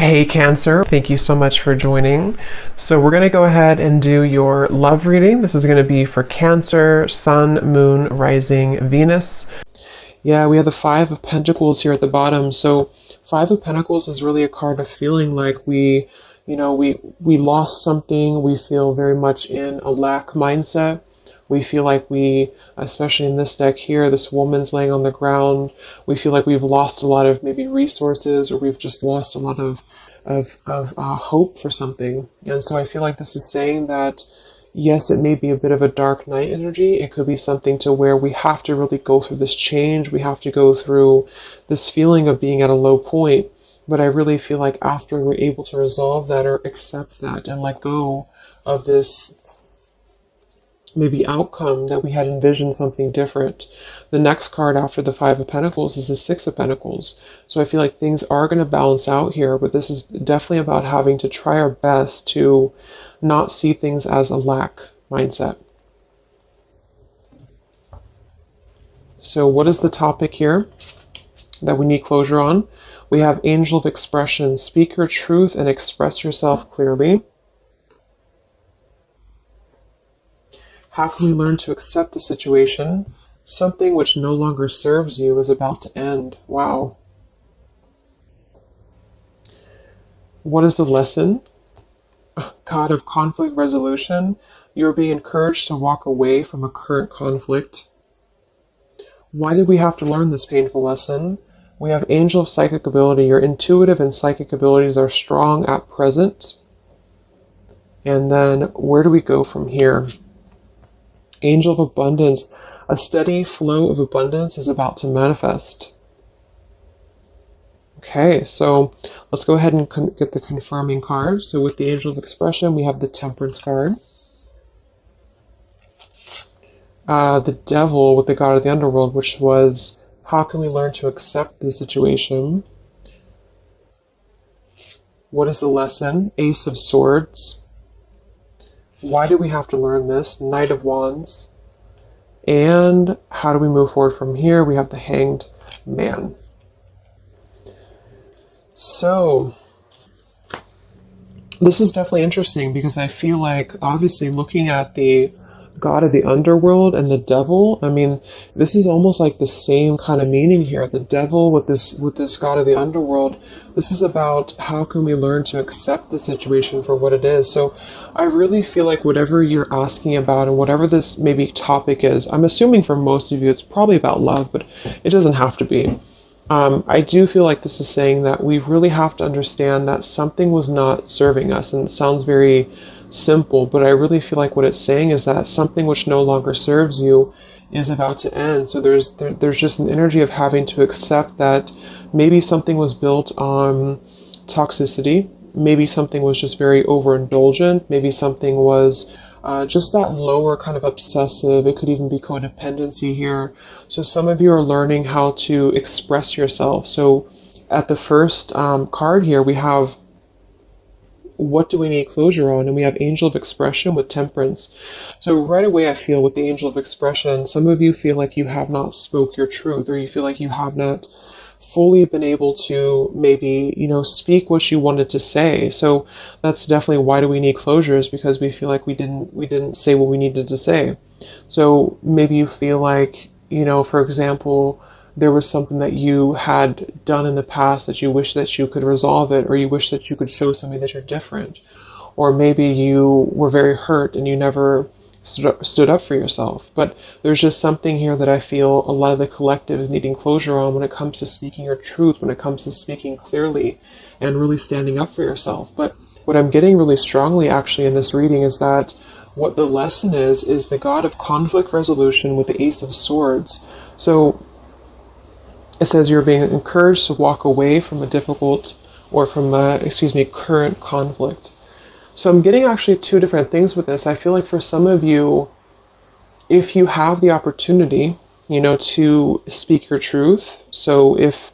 Hey Cancer, thank you so much for joining. So we're going to go ahead and do your love reading. This is going to be for Cancer, Sun, Moon, Rising, Venus. Yeah, we have the Five of Pentacles here at the bottom. So Five of Pentacles is really a card of feeling like we lost something. We feel very much in a lack mindset. We feel like we, especially in this deck here, this woman's laying on the ground. We feel like we've lost a lot of maybe resources, or we've just lost a lot of hope for something. And so I feel like this is saying that, yes, it may be a bit of a dark night energy. It could be something to where we have to really go through this change. We have to go through this feeling of being at a low point. But I really feel like after we're able to resolve that or accept that and let go of this maybe outcome that we had envisioned something different. The next card after the Five of Pentacles is the Six of Pentacles. So I feel like things are going to balance out here, but this is definitely about having to try our best to not see things as a lack mindset. So what is the topic here that we need closure on? We have Angel of Expression. Speak your truth and express yourself clearly. How can we learn to accept the situation? Something which no longer serves you is about to end. Wow. What is the lesson? God of conflict resolution. You're being encouraged to walk away from a current conflict. Why did we have to learn this painful lesson? We have Angel of Psychic Ability. Your intuitive and psychic abilities are strong at present. And then where do we go from here? Angel of Abundance. A steady flow of abundance is about to manifest. Okay, so let's go ahead and get the confirming card. So with the Angel of Expression, we have the Temperance card. The Devil with the God of the Underworld, which was, how can we learn to accept the situation? What is the lesson? Ace of Swords. Why do we have to learn this? Knight of Wands. And how do we move forward from here? We have the Hanged Man. So this is definitely interesting because I feel like, obviously, looking at the God of the Underworld and the Devil, I mean, this is almost like the same kind of meaning here. The Devil with this God of the Underworld, this is about how can we learn to accept the situation for what it is. So I really feel like whatever you're asking about and whatever this maybe topic is, I'm assuming for most of you it's probably about love, but it doesn't have to be. I do feel like this is saying that we really have to understand that something was not serving us, and it sounds very simple, but I really feel like what it's saying is that something which no longer serves you is about to end. So there's just an energy of having to accept that maybe something was built on toxicity, maybe something was just very overindulgent, maybe something was just that lower kind of obsessive. It could even be codependency here. So some of you are learning how to express yourself. So at the first card here, we have what do we need closure on? And we have Angel of Expression with Temperance. So right away, I feel with the Angel of Expression, some of you feel like you have not spoke your truth, or you feel like you have not fully been able to maybe, speak what you wanted to say. So that's definitely why do we need closure, is because we feel like we didn't say what we needed to say. So maybe you feel like, for example, there was something that you had done in the past that you wish that you could resolve it, or you wish that you could show somebody that you're different. Or maybe you were very hurt and you never stood up for yourself. But there's just something here that I feel a lot of the collective is needing closure on when it comes to speaking your truth, when it comes to speaking clearly and really standing up for yourself. But what I'm getting really strongly actually in this reading is that what the lesson is the God of conflict resolution with the Ace of Swords. So it says you're being encouraged to walk away from a difficult, or from current conflict. So I'm getting actually two different things with this. I feel like for some of you, if you have the opportunity, to speak your truth. So if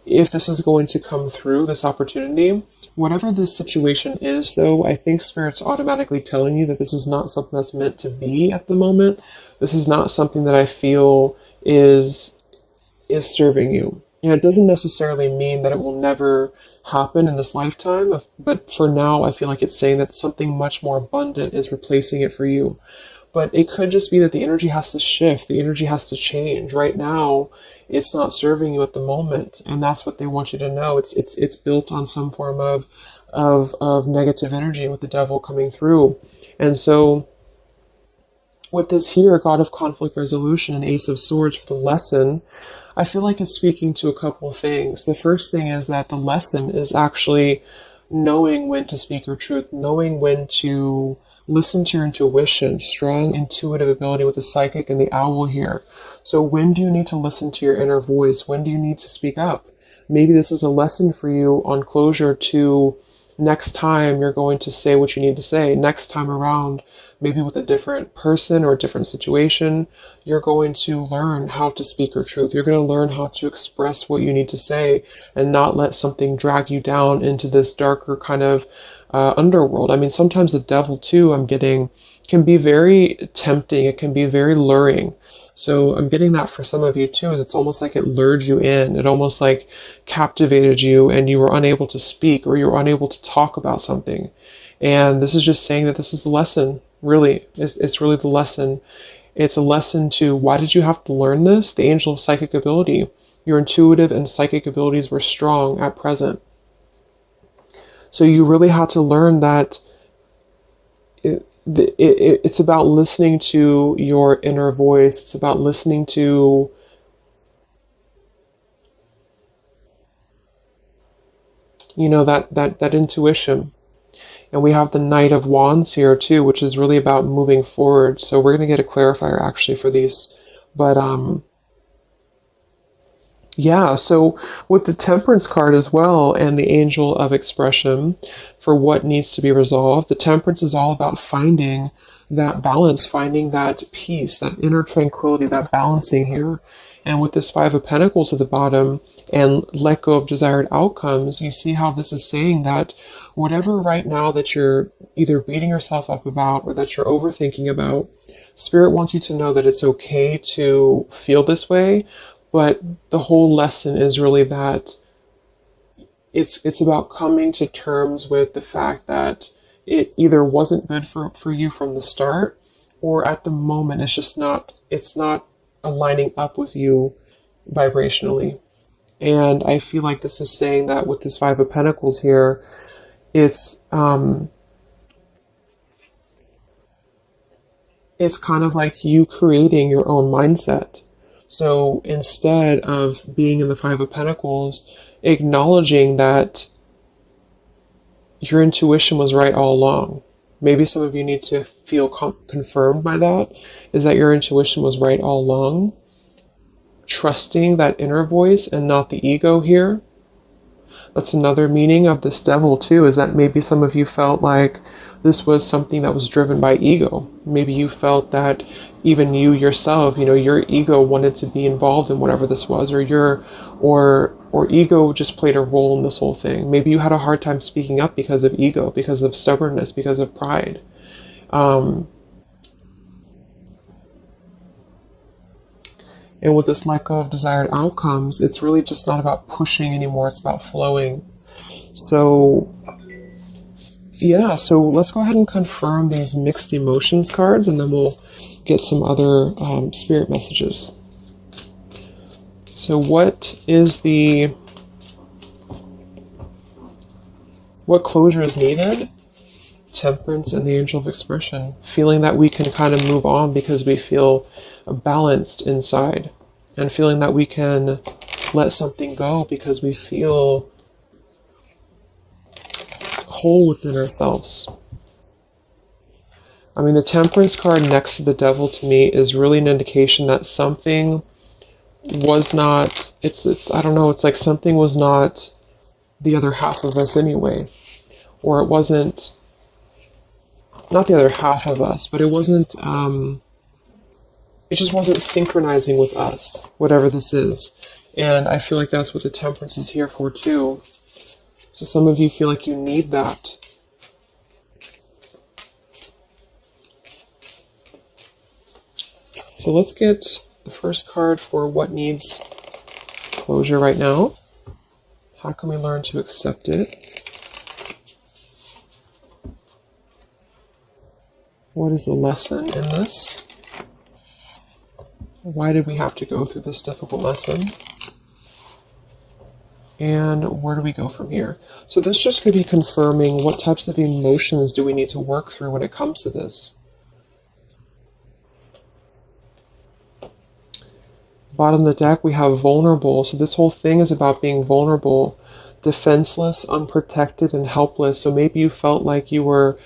this is going to come through, this opportunity, whatever this situation is, though, I think Spirit's automatically telling you that this is not something that's meant to be at the moment. This is not something that I feel is serving you. It doesn't necessarily mean that it will never happen in this lifetime. But for now, I feel like it's saying that something much more abundant is replacing it for you. But it could just be that the energy has to shift, the energy has to change. Right now, it's not serving you at the moment, and that's what they want you to know. It's built on some form of negative energy with the devil coming through. And so with this here, God of Conflict Resolution and Ace of Swords for the lesson, I feel like it's speaking to a couple of things. The first thing is that the lesson is actually knowing when to speak your truth, knowing when to listen to your intuition, strong intuitive ability with the psychic and the owl here. So when do you need to listen to your inner voice? When do you need to speak up? Maybe this is a lesson for you on closure to next time you're going to say what you need to say. Next time around, maybe with a different person or a different situation, you're going to learn how to speak your truth. You're going to learn how to express what you need to say and not let something drag you down into this darker kind of underworld. I mean, sometimes the devil too, I'm getting, can be very tempting. It can be very luring. So I'm getting that for some of you too, is it's almost like it lured you in. It almost like captivated you and you were unable to speak or you were unable to talk about something. And this is just saying that this is the lesson, really. It's really the lesson. It's a lesson to why did you have to learn this? The angel of psychic ability. Your intuitive and psychic abilities were strong at present. So you really had to learn that it's about listening to your inner voice. It's about listening to that intuition. And we have the Knight of Wands here too, which is really about moving forward. So we're going to get a clarifier actually for these. But yeah, so with the Temperance card as well and the Angel of Expression for what needs to be resolved, the Temperance is all about finding that balance, finding that peace, that inner tranquility, that balancing here. And with this Five of Pentacles at the bottom and let go of desired outcomes, you see how this is saying that whatever right now that you're either beating yourself up about or that you're overthinking about, Spirit wants you to know that it's okay to feel this way. But the whole lesson is really that it's about coming to terms with the fact that it either wasn't good for you from the start, or at the moment it's not aligning up with you vibrationally. And I feel like this is saying that with this Five of Pentacles here, it's kind of like you creating your own mindset. So instead of being in the Five of Pentacles, acknowledging that your intuition was right all along. Maybe some of you need to feel confirmed by that, is that your intuition was right all along. Trusting that inner voice and not the ego here. That's another meaning of this devil too, is that maybe some of you felt like this was something that was driven by ego. Maybe you felt that even you yourself, your ego wanted to be involved in whatever this was, or ego just played a role in this whole thing. Maybe you had a hard time speaking up because of ego, because of stubbornness, because of pride. And with this let go of desired outcomes, it's really just not about pushing anymore, it's about flowing. So yeah, so let's go ahead and confirm these mixed emotions cards, and then we'll get some other spirit messages. So what closure is needed? Temperance and the Angel of Expression. Feeling that we can kind of move on because we feel balanced inside. And feeling that we can let something go because we feel whole within ourselves. I mean, the Temperance card next to the Devil to me is really an indication that something was not, I don't know, it's like something was not the other half of us anyway. Or it wasn't, not the other half of us, but it wasn't, it just wasn't synchronizing with us, whatever this is. And I feel like that's what the Temperance is here for too. So some of you feel like you need that. So let's get the first card for what needs closure right now. How can we learn to accept it? What is the lesson in this? Why did we have to go through this difficult lesson? And where do we go from here? So this just could be confirming what types of emotions do we need to work through when it comes to this. Bottom of the deck, we have vulnerable. So this whole thing is about being vulnerable, defenseless, unprotected, and helpless. So maybe you felt like you were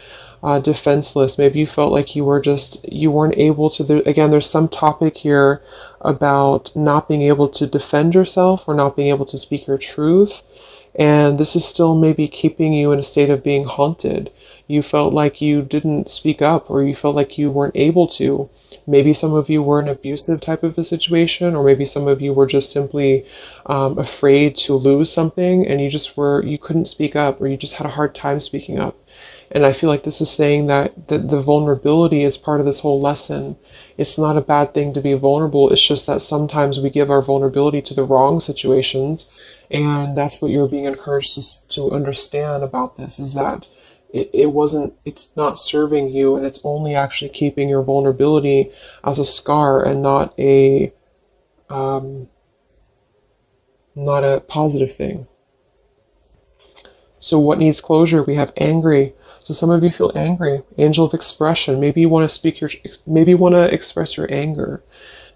defenseless. Maybe you felt like you weren't able to. Again, there's some topic here about not being able to defend yourself or not being able to speak your truth. And this is still maybe keeping you in a state of being haunted. You felt like you didn't speak up, or you felt like you weren't able to. Maybe some of you were in an abusive type of a situation, or maybe some of you were just simply afraid to lose something, and you couldn't speak up, or you just had a hard time speaking up. And I feel like this is saying that the vulnerability is part of this whole lesson. It's not a bad thing to be vulnerable. It's just that sometimes we give our vulnerability to the wrong situations. And that's what you're being encouraged to understand about this, is that it's not serving you, and it's only actually keeping your vulnerability as a scar and not a positive thing. So what needs closure? We have angry. So some of you feel angry. Angel of expression. Maybe you want to express your anger.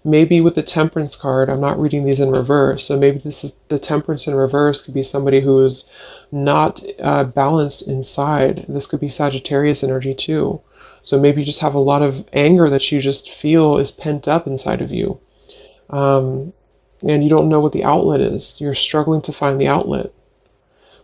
Maybe with the Temperance card, I'm not reading these in reverse, so maybe this is the Temperance in reverse could be somebody who's not balanced inside. This could be Sagittarius energy too. So maybe you just have a lot of anger that you just feel is pent up inside of you. And you don't know what the outlet is. You're struggling to find the outlet.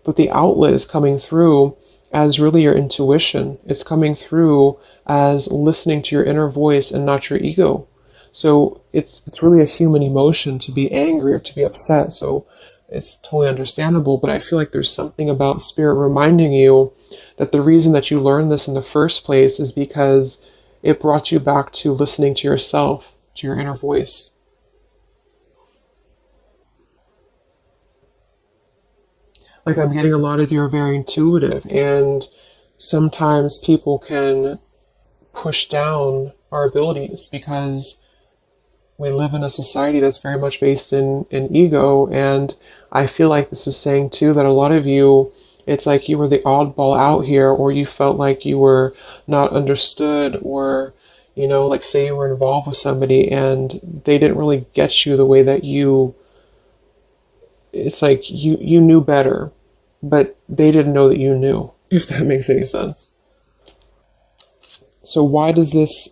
But the outlet is coming through as really your intuition. It's coming through as listening to your inner voice and not your ego. So it's really a human emotion to be angry or to be upset. So it's totally understandable, but I feel like there's something about Spirit reminding you that the reason that you learned this in the first place is because it brought you back to listening to yourself, to your inner voice. Like, I'm getting a lot of you are very intuitive, and sometimes people can push down our abilities because we live in a society that's very much based in ego. And I feel like this is saying too that a lot of you, it's like you were the oddball out here, or you felt like you were not understood, or like say you were involved with somebody and they didn't really get you the way that it's like you knew better, but they didn't know that you knew, if that makes any sense. So why does this,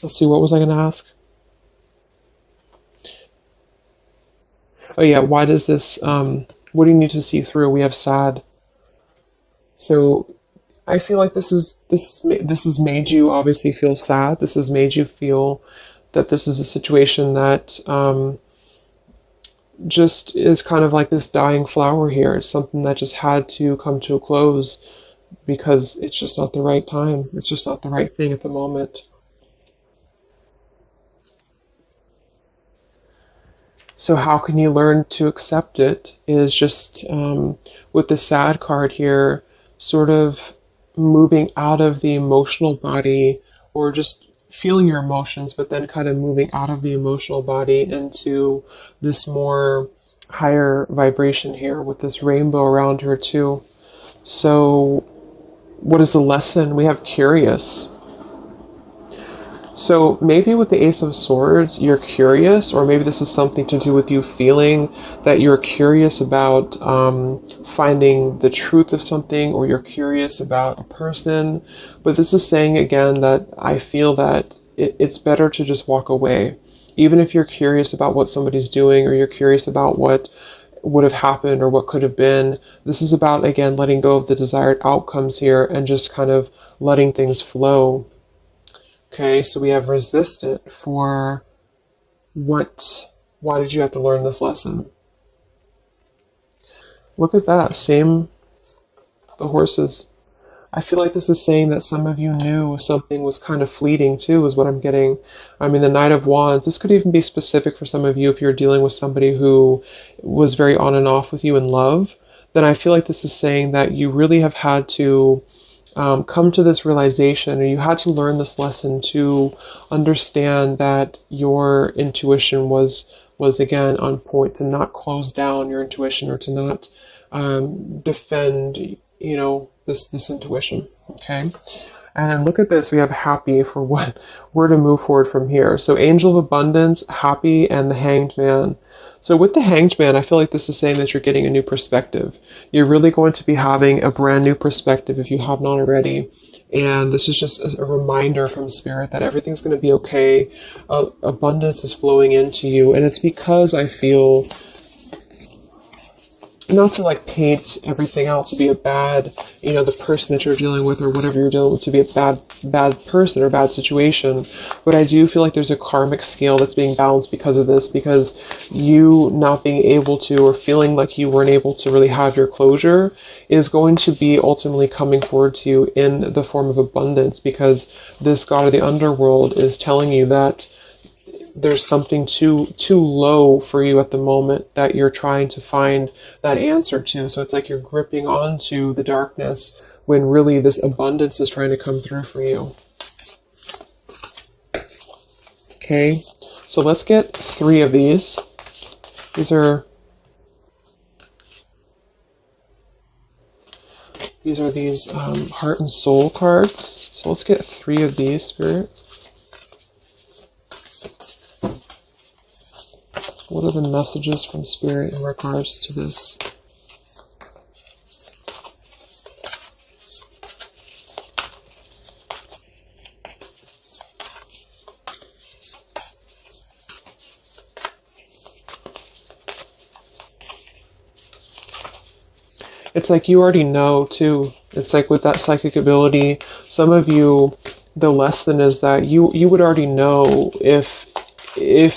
let's see, what was I going to ask? Oh yeah, why does this, what do you need to see through? We have sad. So I feel like this has made you obviously feel sad. This has made you feel that this is a situation that just is kind of like this dying flower here. It's something that just had to come to a close because it's just not the right time. It's just not the right thing at the moment. So how can you learn to accept it is just with the sad card here, sort of moving out of the emotional body, or just feeling your emotions, but then kind of moving out of the emotional body into this more higher vibration here with this rainbow around her too. So what is the lesson? We have curious. So maybe with the Ace of Swords, you're curious, or maybe this is something to do with you feeling that you're curious about finding the truth of something, or you're curious about a person. But this is saying again that I feel that it's better to just walk away. Even if you're curious about what somebody's doing, or you're curious about what would have happened or what could have been, this is about, again, letting go of the desired outcomes here and just kind of letting things flow. Okay, so we have resistant for why did you have to learn this lesson? Look at that, same, the horses. I feel like this is saying that some of you knew something was kind of fleeting too, is what I'm getting. I mean, the Knight of Wands, this could even be specific for some of you if you're dealing with somebody who was very on and off with you in love. Then I feel like this is saying that you really have had to come to this realization, or you had to learn this lesson to understand that your intuition was again on point, to not close down your intuition, or to not defend, this intuition. Okay. And then look at this. We have happy for what we're to move forward from here. So angel of abundance, happy, and the hanged man. So with the hanged man, I feel like this is saying that you're getting a new perspective. You're really going to be having a brand new perspective if you have not already. And this is just a reminder from Spirit that everything's going to be okay. Abundance is flowing into you. And it's because I feel, not to like paint everything out to be a bad, the person that you're dealing with or whatever you're dealing with to be a bad person or bad situation. But I do feel like there's a karmic scale that's being balanced because of this, because you not being able to, or feeling like you weren't able to really have your closure, is going to be ultimately coming forward to you in the form of abundance, because this god of the underworld is telling you that there's something too low for you at the moment that you're trying to find that answer to. So it's like you're gripping onto the darkness when really this abundance is trying to come through for you. Okay, so let's get 3 of these. These are heart and soul cards. So let's get 3 of these, Spirit. What are the messages from Spirit in regards to this? It's like you already know too. It's like with that psychic ability, some of you, the lesson is that you would already know if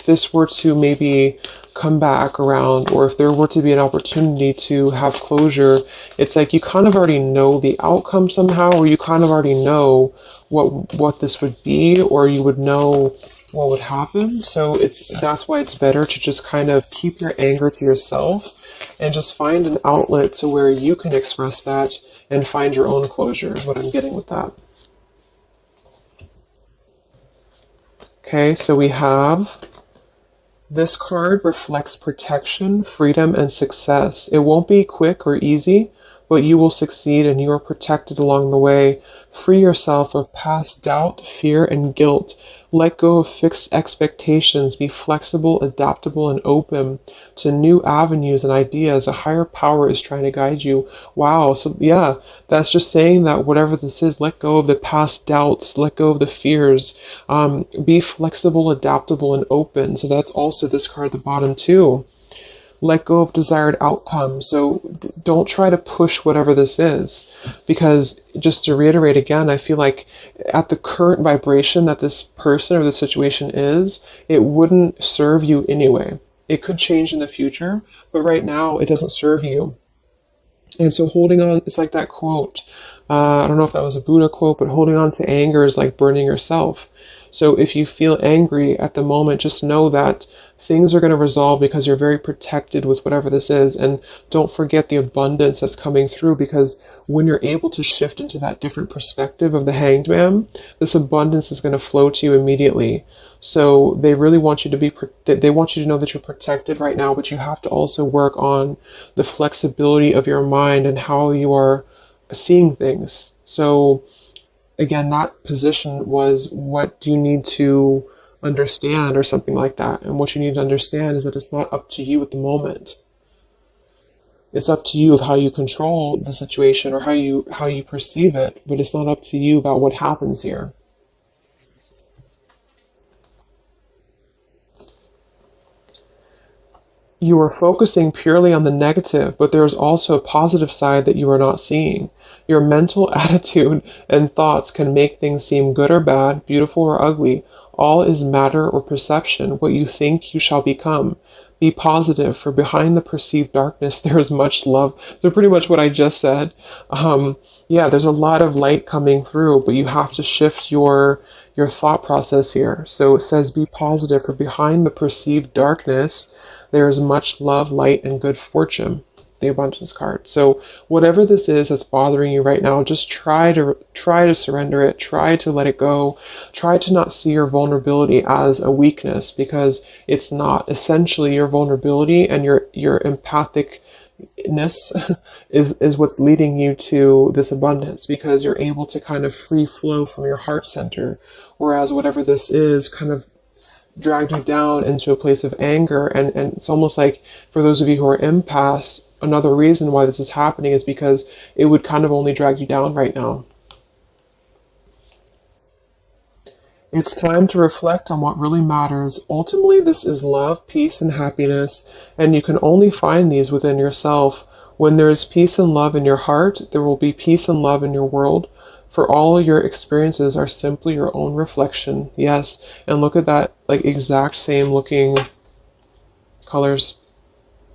this were to maybe come back around, or if there were to be an opportunity to have closure. It's like you kind of already know the outcome somehow, or you kind of already know what this would be, or you would know what would happen. So that's why it's better to just kind of keep your anger to yourself and just find an outlet to where you can express that and find your own closure, is what I'm getting with that. Okay, so we have this card reflects protection, freedom, and success. It won't be quick or easy, but you will succeed and you are protected along the way. Free yourself of past doubt, fear, and guilt. Let go of fixed expectations. Be flexible, adaptable, and open to new avenues and ideas. A higher power is trying to guide you. Wow. So yeah, that's just saying that whatever this is, let go of the past doubts, let go of the fears. Be flexible, adaptable, and open. So that's also this card at the bottom too. Let go of desired outcomes. So don't try to push whatever this is, because just to reiterate again, I feel like at the current vibration that this person or the situation is, it wouldn't serve you anyway. It could change in the future, but right now it doesn't serve you. And so holding on, it's like that quote, I don't know if that was a Buddha quote, but holding on to anger is like burning yourself. So if you feel angry at the moment, just know that things are going to resolve because you're very protected with whatever this is. And don't forget the abundance that's coming through, because when you're able to shift into that different perspective of the Hanged Man, this abundance is going to flow to you immediately. So they really want you to they want you to know that you're protected right now, but you have to also work on the flexibility of your mind and how you are seeing things. So again, that position was, what do you need to understand, or something like that. And what you need to understand is that it's not up to you at the moment. It's up to you of how you control the situation, or how you perceive it, but it's not up to you about what happens here. You are focusing purely on the negative, but there is also a positive side that you are not seeing. Your mental attitude and thoughts can make things seem good or bad, beautiful or ugly. All is matter or perception. What you think, you shall become. be positive, for behind the perceived darkness, there is much love. So pretty much what I just said. Yeah, there's a lot of light coming through, but you have to shift your thought process here. So it says, be positive, for behind the perceived darkness, there is much love, light, and good fortune. The abundance card. So whatever this is that's bothering you right now, just try to surrender it, try to let it go, try to not see your vulnerability as a weakness, because it's not. Essentially, your vulnerability and your empathicness is what's leading you to this abundance, because you're able to kind of free flow from your heart center, whereas whatever this is kind of dragged you down into a place of anger. And it's almost like, for those of you who are empaths, another reason why this is happening is because it would kind of only drag you down right now. It's time to reflect on what really matters. Ultimately, this is love, peace, and happiness, and you can only find these within yourself. When there is peace and love in your heart, there will be peace and love in your world. For all your experiences are simply your own reflection. Yes, and look at that, like exact same looking colors.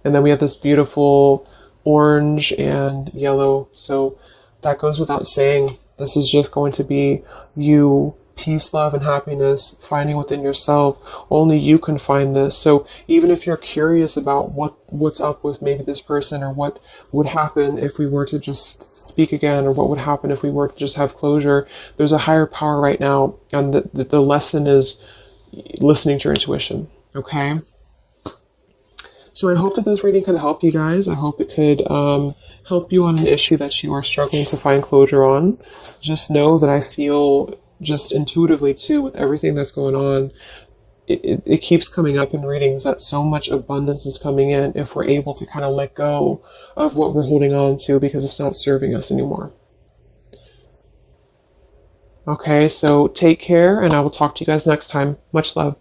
And then we have this beautiful orange and yellow. So that goes without saying. This is just going to be you, peace, love, and happiness, finding within yourself. Only you can find this. So even if you're curious about what's up with maybe this person, or what would happen if we were to just speak again, or what would happen if we were to just have closure, there's a higher power right now. And the lesson is listening to your intuition. Okay? So I hope that this reading could help you guys. I hope it could help you on an issue that you are struggling to find closure on. Just know that I feel just intuitively too, with everything that's going on, it keeps coming up in readings that so much abundance is coming in if we're able to kind of let go of what we're holding on to, because it's not serving us anymore. Okay, so take care, and I will talk to you guys next time. Much love.